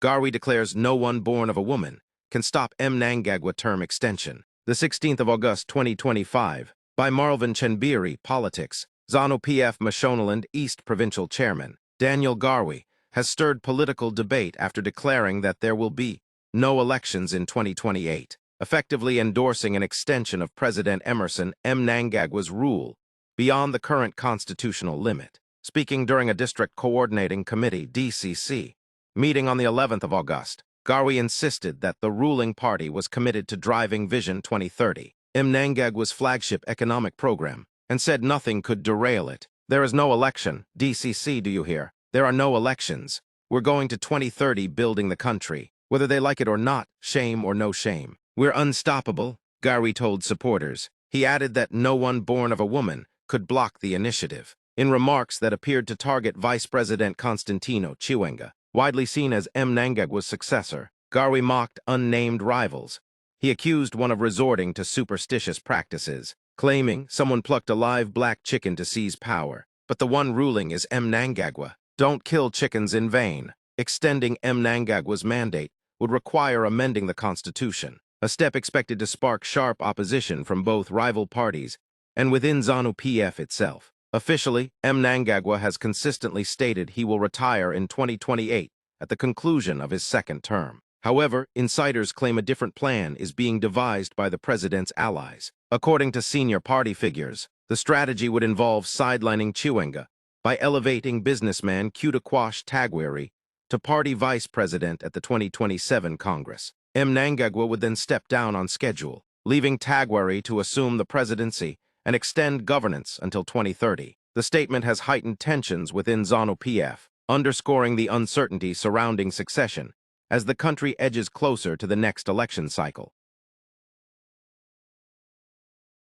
Garwi declares no one born of a woman can stop mnangagwa term extension. The 16th of August 2025, by Marvin Chenbiri, Politics, Zanu PF Mashonaland East Provincial Chairman, Daniel Garwi, has stirred political debate after declaring that there will be no elections in 2028, effectively endorsing an extension of President Emerson Mnangagwa's rule beyond the current constitutional limit. Speaking during a District Coordinating Committee (DCC) meeting on the 11th of August, Garwi insisted that the ruling party was committed to driving Vision 2030, Mnangagwa's flagship economic program, and said nothing could derail it. There is no election. DCC, do you hear? There are no elections. We're going to 2030 building the country, whether they like it or not, shame or no shame. We're unstoppable, Garwi told supporters. He added that no one born of a woman could block the initiative. In remarks that appeared to target Vice President Constantino Chiwenga, widely seen as Mnangagwa's successor, Garwi mocked unnamed rivals. He accused one of resorting to superstitious practices, claiming someone plucked a live black chicken to seize power. But the one ruling is Mnangagwa. Don't kill chickens in vain. Extending Mnangagwa's mandate would require amending the Constitution, a step expected to spark sharp opposition from both rival parties and within Zanu PF itself. Officially, Mnangagwa has consistently stated he will retire in 2028 at the conclusion of his second term. However, insiders claim a different plan is being devised by the president's allies. According to senior party figures, the strategy would involve sidelining Chiwenga by elevating businessman KUTYA Tagwari to party vice president at the 2027 Congress. Mnangagwa would then step down on schedule, leaving Tagwari to assume the presidency and extend governance until 2030. The statement has heightened tensions within Zanu PF, underscoring the uncertainty surrounding succession as the country edges closer to the next election cycle.